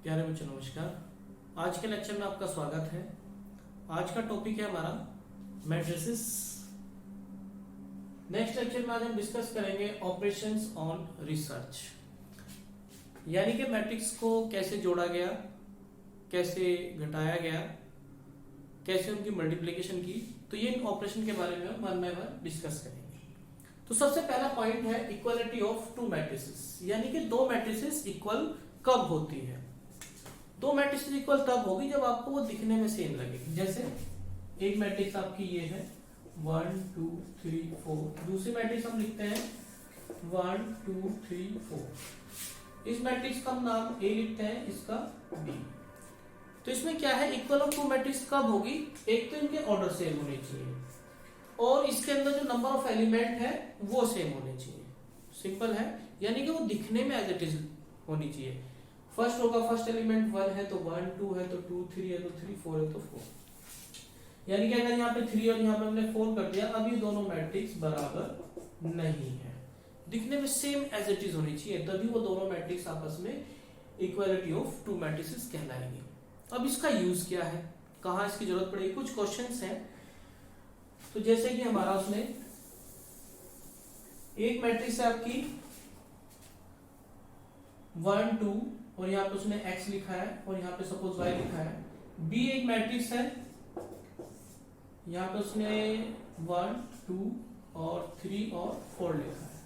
प्यारे बच्चों नमस्कार। आज के लेक्चर में आपका स्वागत है। आज का टॉपिक है हमारा मैट्रिसेस। नेक्स्ट लेक्चर में आज हम डिस्कस करेंगे ऑपरेशंस ऑन रिसर्च, यानी कि मैट्रिक्स को कैसे जोड़ा गया, कैसे घटाया गया, कैसे उनकी मल्टीप्लिकेशन की। तो ये ऑपरेशन के बारे में हम वन बाय वन डिस्कस करेंगे। तो सबसे पहला पॉइंट है इक्वलिटी ऑफ टू मैट्रिसेस, यानी कि दो मैट्रिसेस इक्वल कब होती है। दो मैट्रिक्स इक्वल तब होगी जब आपको वो दिखने में सेम लगेगी। जैसे एक मैट्रिक्स आपकी ये है 1 2 3 4, दूसरी मैट्रिक्स हम लिखते हैं 1 2 3 4। इस मैट्रिक्स का हम नाम ए लिखते हैं, इसका बी। तो इसमें क्या है, इक्वल ऑफ टू मैट्रिक्स कब होगी, एक तो इनके ऑर्डर सेम होने चाहिए और इसके अंदर जो नंबर ऑफ एलिमेंट है वो सेम होने चाहिए। सिंपल है, यानी कि वो दिखने में एज इट इज होनी चाहिए। फर्स्ट होगा, फर्स्ट एलिमेंट 1 है तो 1, 2 है तो 2, 3 है तो 3, 4 है तो 4। यानी कि अगर यहाँ पे 3 और यहाँ पे हमने 4 कर दिया, अब ये दोनों मैट्रिक्स बराबर नहीं है। दिखने में सेम एज इट इज होनी चाहिए, तभी वो दोनों मैट्रिक्स आपस में इक्वालिटी ऑफ टू मैट्रिसेस कहलाएंगे। अब इसका यूज क्या है, कहाँ इसकी जरूरत पड़ेगी, कुछ क्वेश्चंस हैं। तो जैसे कि हमारा उसने एक मैट्रिक्स है आपकी 1 2 और यहाँ पे उसने x लिखा है और यहाँ पे सपोज y लिखा है। b एक मैट्रिक्स है, यहाँ पे उसने 1 2 और 3 और 4 लिखा है।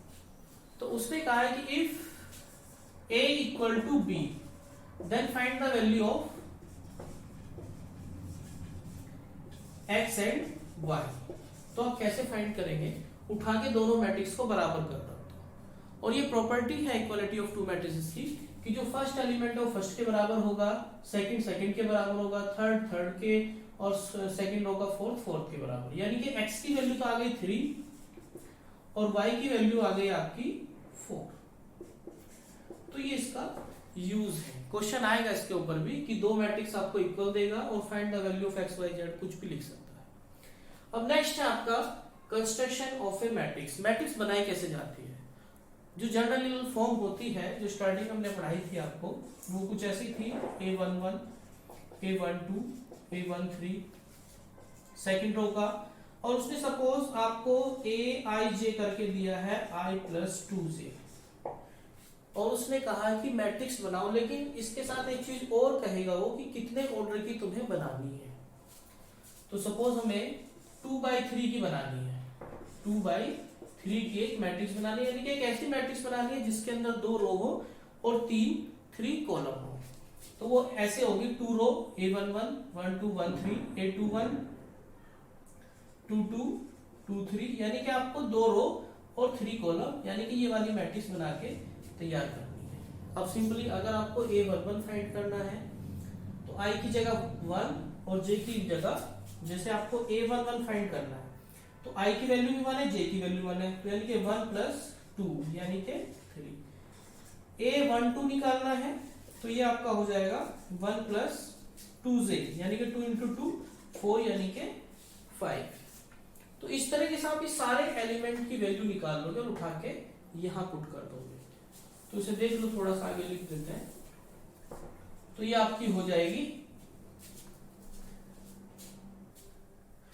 तो उसने कहा है कि if a equal to b then find the value of x and y। तो आप कैसे फाइंड करेंगे, उठा के दोनों मैट्रिक्स को बराबर कर दो। और ये प्रॉपर्टी है इक्वालिटी ऑफ टू मैट्रिसेस की कि जो फर्स्ट एलिमेंट है वो फर्स्ट के बराबर होगा, सेकंड सेकंड के बराबर होगा, थर्ड थर्ड के, और सेकंड होगा फोर्थ फोर्थ के बराबर। यानी कि x की वैल्यू तो आ गई 3 और y की वैल्यू आ गई आपकी 4। तो ये इसका यूज है। क्वेश्चन आएगा इसके ऊपर भी कि दो मैट्रिक्स आपको इक्वल देगा और find the value of x y z, कुछ भी लिख सकता है। अब नेक्स्ट है आपका construction of A matrix. Matrix बनाई कैसे जाती है, जो जनरल फॉर्म होती है, जो स्टार्टिंग हमने पढ़ाई थी आपको, वो कुछ ऐसी थी A11 A12 A13 second row का, और उसने सपोज आपको AIJ करके दिया है I+2J, और उसने कहा कि मैट्रिक्स बनाओ, लेकिन इसके साथ एक चीज और कहेगा वो कि कितने ऑर्डर की तुम्हें बनानी है। तो सपोज हमें 2/3 की बनानी है, 2/3 की एक मैट्रिक्स बनानी है, यानी कि एक ऐसी मैट्रिक्स बनानी है जिसके अंदर 2 रो हो और 3 कॉलम हो। तो वो ऐसे होगी 2 रो A11 1 2 1 3 A21 2 2 2 3, यानी कि आपको 2 रो और 3 कॉलम, यानी कि ये वाली मैट्रिक्स बना के तैयार करनी है। अब सिंपली अगर आपको A11 फाइंड करना है तो I की जगह 1 और J की जगह, जैसे आपको A11 फाइंड करना है तो I की वैल्यू भी 1 है, J की वैल्यू 1 है, तो यानी कि 1 + 2 यानी कि 3। A12 निकालना है तो ये आपका हो जाएगा 1 + 2J यानी कि 2 × 2 4 यानी कि 5। तो इस तरीके से आप इस सारे एलिमेंट की वैल्यू निकाल लोगे और उठा के यहां पुट कर दोगे। तो इसे देख लो, थोड़ा सा आगे लिख देते हैं। तो ये आपकी हो जाएगी।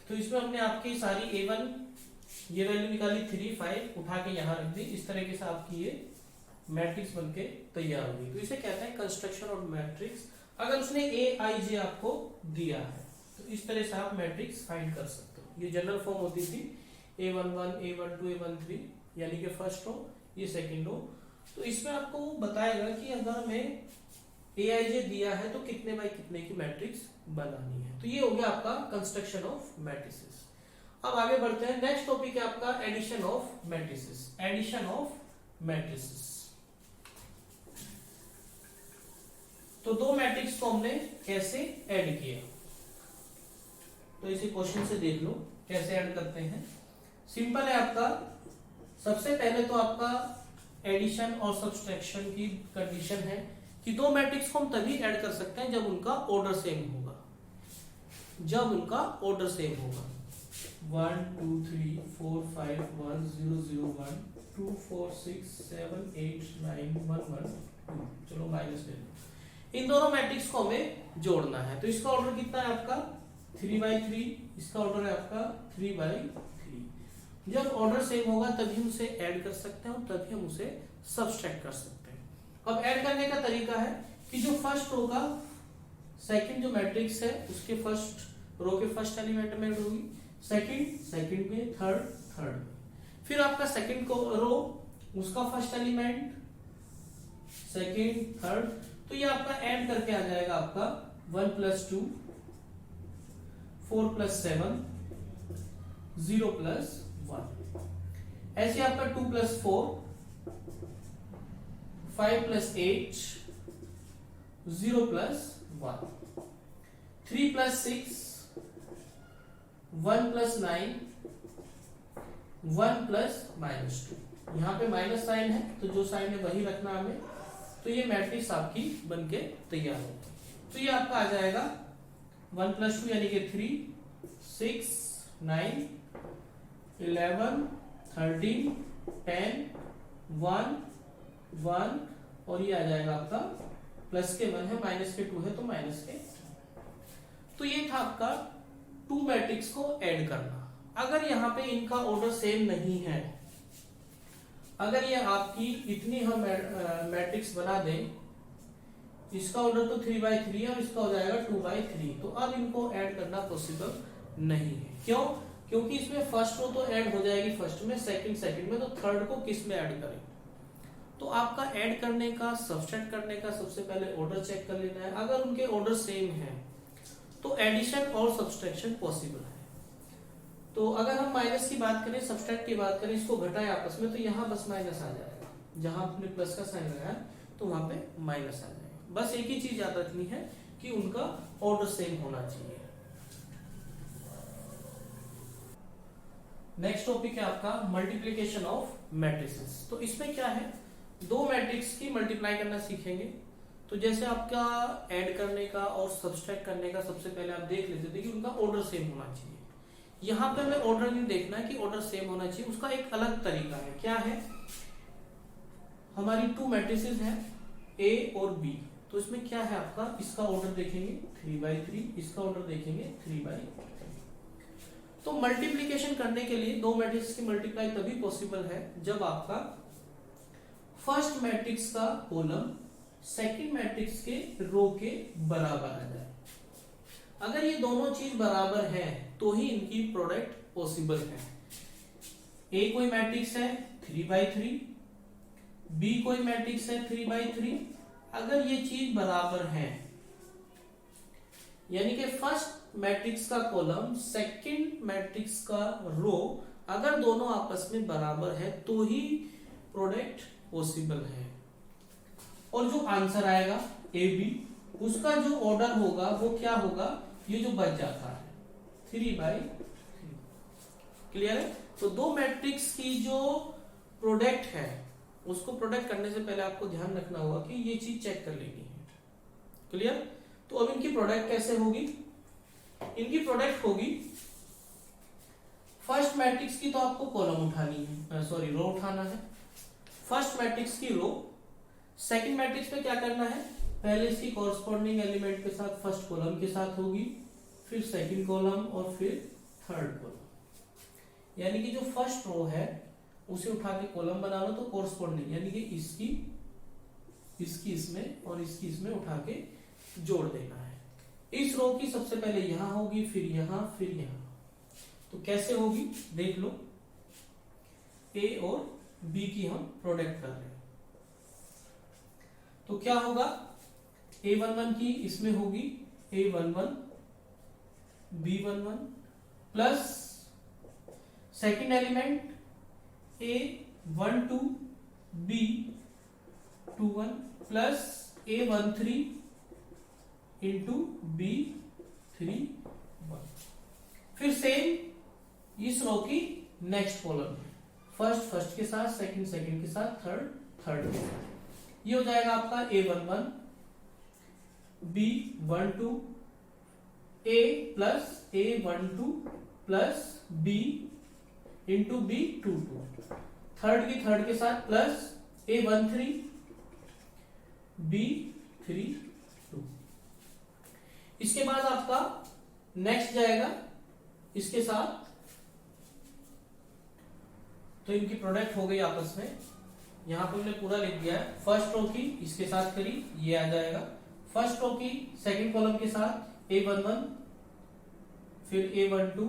तो इसमें हमने आपकी सारी A1 ये वैल्यू निकाली 3 5, उठा के यहां रख दी। इस तरीके से आपकी ये मैट्रिक्स बनके तैयार होगी। तो इसे कहते हैं कंस्ट्रक्शन ऑफ मैट्रिक्स। अगर उसने AIJ आपको दिया है तो इस तरह से आप मैट्रिक्स फाइंड कर सकते हो। ये जनरल फॉर्म होती थी A11 A12 A13, यानी कि फर्स्ट रो, ये सेकेंड रो। तो इसमें आपको बताएगा कि अगर हमें AIJ दिया है तो कितने बाई कितने की मैट्रिक्स बनानी है। तो ये हो गया आपका कंस्ट्रक्शन ऑफ मैट्रिसेस। अब आगे बढ़ते हैं। नेक्स्ट टॉपिक है आपका addition of matrices. Addition of matrices. तो दो मैट्रिक्स को हमने कैसे ऐड किया, तो इसी क्वेश्चन से देख लो कैसे ऐड करते हैं। सिंपल है आपका। सबसे पहले तो आपका एडिशन और सब्सट्रैक्शन की कंडीशन है कि दो मैट्रिक्स को हम तभी ऐड कर सकते हैं जब उनका ऑर्डर सेम होगा। जब उनका ऑर्डर सेम होगा 1 2 3 4 5 1 0 0 1 2 4 6 7 8 9 1 1 2, चलो माइनस ले लो। इन दोनों मैट्रिक्स को हमें जोड़ना है। तो इसका ऑर्डर कितना है आपका 3/3, इसका ऑर्डर है आपका 3/3। जब ऑर्डर सेम होगा तभी हम उसे ऐड कर सकते हैं और तभी हम उसे सब्सट्रैक्ट कर सकते हैं। अब ऐड करने का तरीका है कि जो फर्स्ट रो का सेकंड जो मैट्रिक्स है उसके फर्स्ट रो के फर्स्ट एलिमेंट में ऐड होगी, सेकंड में, थर्ड में। फिर आपका सेकंड को रो उसका फर्स्ट एलिमेंट, सेकंड, थर्ड, तो ये आपका ऐड करके आ जाएगा आपका 1 + 2, 4 + 7, 0 + 1। ऐसे आपका 2 + 4, 5 + 8, 0 + 1, 3 + 6, 1 + 9, 1 + -2। यहाँ पे माइनस साइन है तो जो साइन है वही रखना हमें। तो ये मैट्रिक्स आपकी बनके तैयार होगी। तो ये आपका आ जाएगा 1 + 2 यानी कि 3, 6, 9, 11, 13, 10, 1, 1 और ये आ जाएगा आपका प्लस के 1 है, माइनस के 2 है तो माइनस के। तो ये था आपका 2 मैट्रिक्स को ऐड करना। अगर यहाँ पे इनका ऑर्डर सेम नहीं है, अगर ये आपकी इतनी हम मैट्रिक्स बना दें, इसका ऑर्डर तो 3/3 है और इसका हो जाएगा 2/3, तो अब इनको ऐड करना पॉसिबल नहीं है। क्यों? क्योंकि इसमें फर्स्ट रो तो ऐड हो जाएगी फर्स्ट में, सेकंड में, तो थर्ड को किस में ऐड करें? तो आपका ऐड करने का, सब्सट्रैक्ट करने का सबसे पहले ऑर्डर चेक कर लेना है। अगर उनके ऑर्डर सेम है तो एडिशन और सब्सट्रैक्शन पॉसिबल है। तो अगर हम माइनस की बात करें, सब्सट्रैक्ट की बात करें, इसको घटाएं आपस में, तो यहाँ बस माइनस आ जाएगा। जहां आपने प्लस का साइन लगाया तो वहां पे माइनस आ जाएगा। बस एक ही चीज याद रखनी है कि उनका ऑर्डर सेम होना चाहिए। नेक्स्ट टॉपिक है आपका मल्टीप्लीकेशन ऑफ मैट्रिसेस। तो इसमें क्या है, दो मैट्रिक्स की मल्टीप्लाई करना सीखेंगे। तो जैसे आपका ऐड करने का और सब्सट्रैक्ट करने का सबसे पहले आप देख लेते थे कि उनका ऑर्डर सेम होना चाहिए। यहां पे हमें ऑर्डर नहीं देखना है कि ऑर्डर सेम होना चाहिए, उसका एक अलग तरीका है। क्या है, हमारी 2 मैट्रिसेस हैं A और B। तो इसमें क्या है आपका, इसका ऑर्डर देखेंगे 3/3, इसका ऑर्डर देखेंगे 3/3। तो मल्टीप्लीकेशन करने के लिए 2 मैट्रिक्स की मल्टीप्लाई तभी पॉसिबल है जब आपका फर्स्ट मैट्रिक्स का कॉलम सेकंड मैट्रिक्स के रो के बराबर आ जाए। अगर ये दोनों चीज बराबर है तो ही इनकी प्रोडक्ट पॉसिबल है। A कोई मैट्रिक्स है 3/3, B कोई मैट्रिक्स है 3/3। अगर ये चीज बराबर है, यानी कि फर्स्ट मैट्रिक्स का कॉलम सेकंड मैट्रिक्स का रो अगर दोनों आपस में बराबर है तो ही प्रोडक्ट पॉसिबल है। और जो आंसर आएगा AB, उसका जो ऑर्डर होगा वो क्या होगा, ये जो बच जाता है 3/3। क्लियर है? तो 2 मैट्रिक्स की जो प्रोडक्ट है उसको प्रोडक्ट करने से पहले आपको ध्यान रखना होगा कि ये चीज चेक कर लेनी है। क्लियर? तो अब इनकी प्रोडक्ट कैसे होगी, इनकी प्रोडक्ट होगी, फर्स्ट मैट्रिक्स की तो आपको कॉलम उठानी है, सॉरी रो उठाना है। फर्स्ट मैट्रिक्स की रो, सेकंड मैट्रिक्स में क्या करना है, पहले इसकी कॉरस्पॉन्डिंग एलिमेंट के साथ फर्स्ट कॉलम के साथ होगी, फिर सेकंड कॉलम और फिर थर्ड कॉलम। यानी कि जो फर्स्ट रो है उसे उठा के कॉलम बना लो तो कॉरस्पॉन्डिंग, यानी कि इसकी इसमें और इसकी इसमें उठा के जोड़ देना है। इस रो की सबसे पहले यहां होगी, फिर यहां, फिर यहां। तो कैसे होगी देख लो, A और B की हम प्रोडक्ट कर रहे हैं तो क्या होगा, A11 की इसमें होगी A11 B11 plus second element A12 B21 plus A13 into B31। फिर सेम इस रो की नेक्स्ट कॉलम, फर्स्ट के साथ, सेकंड के साथ, थर्ड के साथ। ये हो जाएगा आपका A11 B12 A plus A12 plus B into B22। Third के साथ प्लस A13 B31 इसके बाद आपका नेक्स्ट जाएगा इसके साथ, तो इनकी प्रोडक्ट हो गई आपस में। यहां पर हमने पूरा लिख दिया है। फर्स्ट रो की इसके साथ करी, ये आ जाएगा। फर्स्ट रो की सेकंड कॉलम के साथ A11, फिर A12,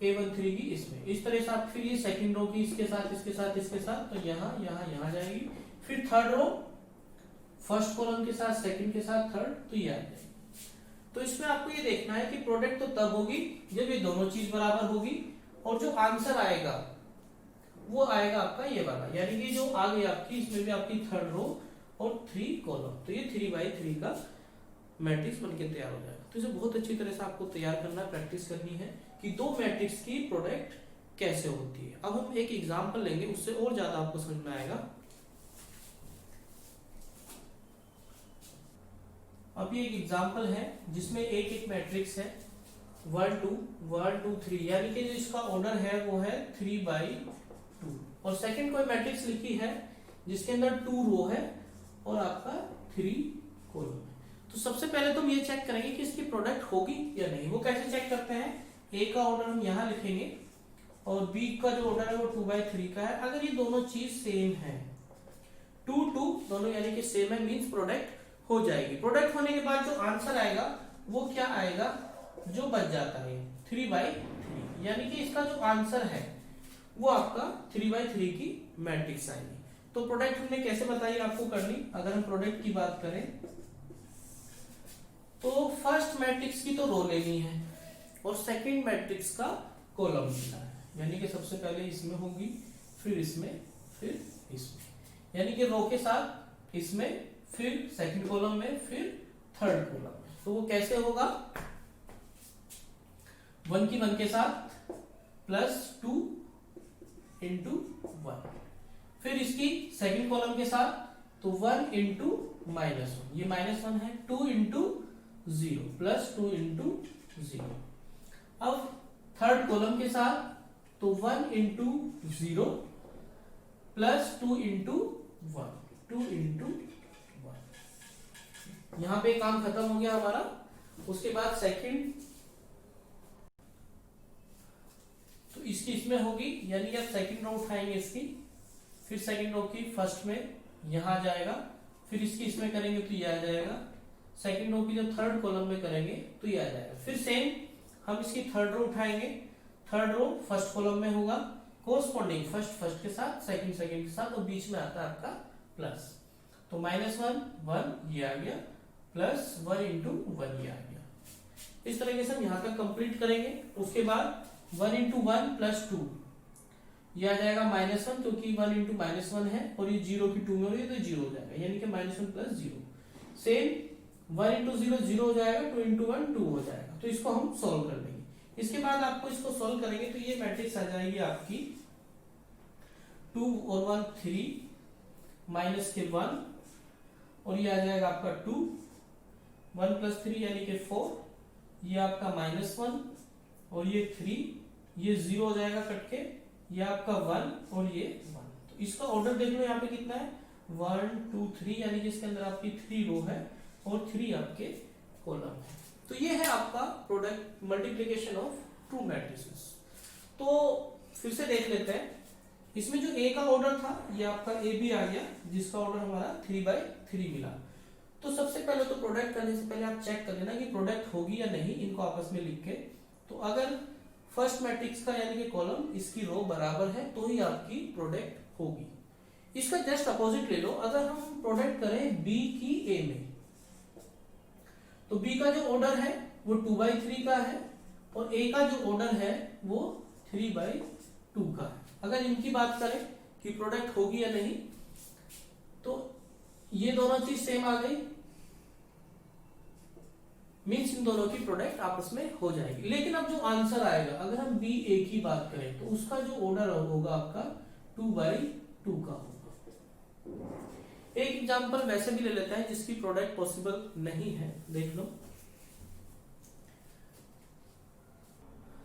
A13 की इसमें, इस तरह से आप फिर ये सेकंड रो की इसके साथ इसके साथ इसके साथ, तो यहाँ यहाँ यहाँ जाएगी। फिर थर्ड रो फर्स्ट कॉलम के साथ सेकंड के साथ थर्ड, तो ये आ जाएगी। तो इसमें आपको ये देखना है कि प्रोडक्ट तो तब होगी जब ये दोनों चीज बराबर होगी, और जो आंसर आएगा वो आएगा आपका ये वाला, यानी कि जो आ गई आपकी, इसमें भी आपकी थर्ड रो और 3 कॉलम, तो ये 3x3 का मैट्रिक्स बनके तैयार हो जाएगा। तो इसे बहुत अच्छी तरह से आपको तैयार करना, प्रैक्टिस करनी है कि दो मैट्रिक्स की प्रोडक्ट कैसे होती है। अब हम एक एग्जांपल लेंगे, उससे और ज्यादा आपको समझ में आएगा। अब ये एक एग्जांपल है जिसमें एक एक मैट्रिक्स है 1 2 1 2 3, यानी कि जो इसका ऑर्डर है वो है 3/2, और सेकंड कोई मैट्रिक्स लिखी है जिसके अंदर 2 रो है और आपका 3 कॉलम है। तो सबसे पहले तो हम ये चेक करेंगे कि इसकी प्रोडक्ट होगी या नहीं। वो कैसे चेक करते हैं, ए का ऑर्डर हम यहां लिखेंगे और बी का जो ऑर्डर है वो 2/3 का है। अगर ये दोनों चीज सेम है, 2 2 दोनों यानी कि सेम है, मींस प्रोडक्ट हो जाएगी। प्रोडक्ट होने के बाद जो आंसर आएगा वो क्या आएगा, जो बच जाता है 3/3, यानी कि इसका जो आंसर है वो आपका 3/3 की मैट्रिक्स आएगी। तो प्रोडक्ट हमने कैसे बताई आपको करनी। अगर हम प्रोडक्ट की बात करें तो फर्स्ट मैट्रिक्स की तो रो लेनी है और सेकंड मैट्रिक्स का कॉलम लेना है, यानी कि सबसे पहले इसमें होगी, फिर इसमें, फिर इसमें, यानी कि रो के साथ इसमें, फिर सेकंड कॉलम में, फिर थर्ड कॉलम में। तो वो कैसे होगा, 1 की 1 के साथ +2 × 1, फिर इसकी सेकंड कॉलम के साथ तो 1 × -1, ये -1 है, 2 × 0 +2 × 0। अब थर्ड कॉलम के साथ तो 1 × 0 +2 × 1, 2 × 1। यहां पे काम खत्म हो गया हमारा। उसके बाद सेकंड, तो इसकी इसमें होगी, यानी कि आप सेकंड रो उठाएंगे इसकी, फिर सेकंड रो की फर्स्ट में यहां आ जाएगा, फिर इसकी इसमें करेंगे तो ये आ जाएगा, सेकंड रो की जब थर्ड कॉलम में करेंगे तो ये आ जाएगा। फिर सेम हम इसकी थर्ड रो उठाएंगे, थर्ड रो फर्स्ट कॉलम में होगा, कोरस्पॉन्डिंग फर्स्ट के साथ, सेकंड के साथ, और बीच में आता है आपका प्लस, तो -1 1 ये आ गया, +1 × 1 ये आ गया। इस तरीके से हम यहाँ तक कंप्लीट करेंगे। उसके बाद 1 × 1 +2 ये आ जाएगा -1, क्योंकि 1 × -1 है और ये 0 की 2 में हो रही है तो 0 हो जाएगा, यानी कि -1 + 0। सेम 1 × 0 0 हो जाएगा, 2 × 1 2 हो जाएगा। तो इसको हम सॉल्व कर लेंगे। इसके बाद आपको इसको सॉल्व करेंगे तो ये मैट्रिक्स आ जाएगी आपकी 2 और 1 3 माइनस के 1, और ये आ जाएगा आपका 2, 1 + 3 यानी कि 4, ये आपका -1 और ये 3, ये 0 हो जाएगा कट के, ये आपका 1 और ये 1। तो इसका ऑर्डर देख लो यहाँ पे कितना है, 1 2 3, यानी कि इसके अंदर आपकी 3 रो है और 3 आपके कॉलम है। तो ये है आपका product multiplication of to matrices. तो फिर से देख लेते हैं, इसमें जो ए का ऑर्डर था ये आपका ए बी आ गया, जिसका ऑर्डर हमारा 3/3 मिला। तो सबसे पहले तो प्रोडक्ट करने से पहले आप चेक कर लेना कि प्रोडक्ट होगी या नहीं, इनको आपस में लिख के। तो अगर फर्स्ट मैट्रिक्स का यानी कि कॉलम इसकी रो बराबर है तो ही आपकी प्रोडक्ट होगी। इसका जस्ट अपोजिट ले लो, अगर हम प्रोडक्ट करें बी की ए में, तो बी का जो ऑर्डर है वो 2/3 का है और ए का जो ऑर्डर है वो 3/2 का है। अगर इनकी बात करें कि प्रोडक्ट होगी या नहीं, तो ये दोनों चीज सेम आ गई, मीन्स इन दोनों की प्रोडक्ट आपस में हो जाएगी। लेकिन अब जो आंसर आएगा, अगर हम बी ए की बात करें तो उसका जो ऑर्डर होगा आपका 2/2 का होगा। एक एग्जांपल वैसे भी ले लेते हैं जिसकी प्रोडक्ट पॉसिबल नहीं है, देख लो।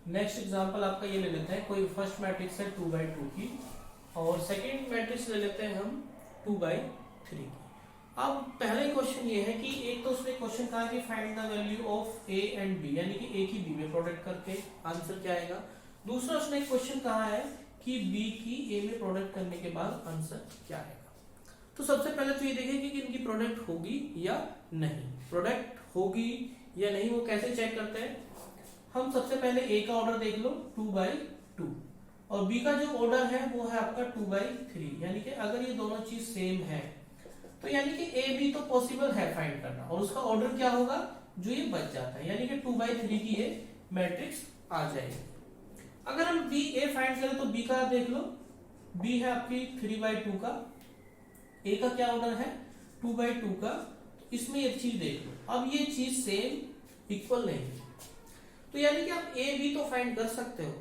नेक्स्ट एग्जांपल आपका ये ले लेते हैं, कोई फर्स्ट मैट्रिक्स है 2/2 की और सेकंड मैट्रिक्स ले लेते हैं हम 2/3 की। अब पहले क्वेश्चन ये है कि एक तो उसने क्वेश्चन कहा कि find the value of A and B, यानी कि ए की बी में प्रोडक्ट करके आंसर क्या आएगा। दूसरा उसने क्वेश्चन कहा है कि बी की ए में प्रोडक्ट करने के बाद आंसर क्या आएगा। तो सबसे पहले तो ये देखेंगे कि इनकी प्रोडक्ट होगी या नहीं। प्रोडक्ट होगी या नहीं वो कैसे चेक करते हैं, हम सबसे पहले ए का ऑर्डर देख लो 2/2 और बी का जो ऑर्डर है वो है आपका 2/3, यानी कि अगर ये दोनों चीज सेम है तो यानी कि ए बी तो पॉसिबल है फाइंड करना, और उसका ऑर्डर क्या होगा जो ये बच जाता है, यानी कि 2/3 की ये मैट्रिक्स आ जाएगी। अगर हम बी ए फाइंड करें तो बी का देख लो, बी है आपकी 3/2 का, ए का क्या ऑर्डर है 2/2 का, तो इसमें ये चीज देख लो, अब ये चीज सेम इक्वल नहीं है, तो यानी कि आप ए बी तो फाइंड कर सकते हो,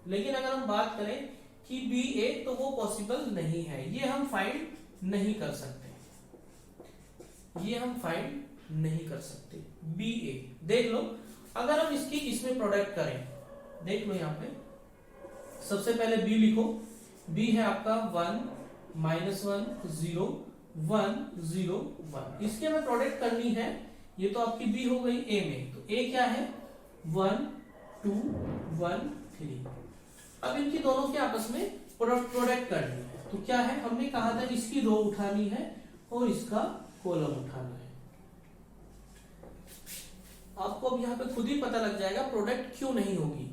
लेकिन अगर हम बात करें कि बी ए तो वो पॉसिबल नहीं है, ये हम फाइंड नहीं कर सकते, ये हम फाइंड नहीं कर सकते। बी ए देख लो, अगर हम इसकी इसमें प्रोडक्ट करें, देख लो यहां पे सबसे पहले बी लिखो, बी है आपका 1 -1 0 1 0 1, इसके हमें प्रोडक्ट करनी है, ये तो आपकी बी हो गई ए में, तो ए क्या है 1 2 1 3। अब इनकी दोनों के आपस में प्रोडक्ट करनी है, तो क्या है हमने कहा था इसकी रो उठानी है और इसका कॉलम उठाना है। आपको अब यहाँ पे खुद ही पता लग जाएगा प्रोडक्ट क्यों नहीं होगी,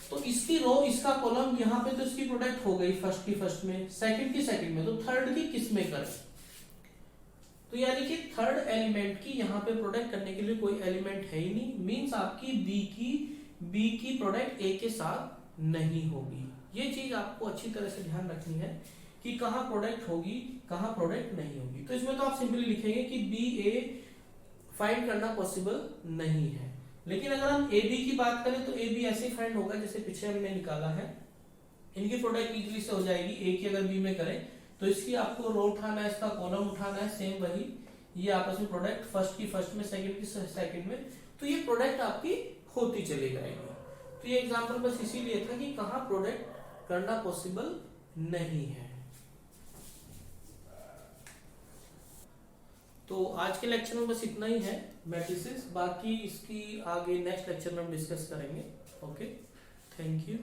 तो इसकी रो इसका कॉलम, यहाँ पे तो इसकी प्रोडक्ट हो गई फर्स्ट की फर्स्ट में, सेकंड की सेकंड में, तो थर्ड की किस में करें, तो यानी कि थर्ड एलिमेंट की यहाँ पे प्रोडक्ट करने के लिए कोई एलिमेंट है ही नहीं, मींस आपकी बी की प्रोडक्ट ए के साथ नहीं होगी। ये चीज आपको अच्छी तरह से ध्यान रखनी है कि कहाँ प्रोडक्ट होगी कहाँ प्रोडक्ट नहीं होगी। तो इसमें तो आप सिंपली लिखेंगे कि बी ए फाइंड करना पॉसिबल नहीं है, लेकिन अगर हम ए बी की बात करें तो ए बी ऐसे ही फाइंड होगा जैसे पीछे हमने निकाला है, इनकी प्रोडक्ट इजीली से हो जाएगी। ए की अगर बी में करें तो इसकी आपको रो उठाना है, इसका कॉलम उठाना है, सेम वही, ये आपस में प्रोडक्ट फर्स्ट की फर्स्ट में सेकंड की सेकंड में, तो ये प्रोडक्ट आपकी होती चली जाएगी। तो ये एग्जांपल बस इसीलिए था कि कहाँ प्रोडक्ट करना पॉसिबल नहीं है। तो आज के लेक्चर में बस इतना ही है मैट्रिसेस, बाकी इसकी आगे नेक्स्ट लेक्चर में हम डिस्कस करेंगे। Okay, thank you.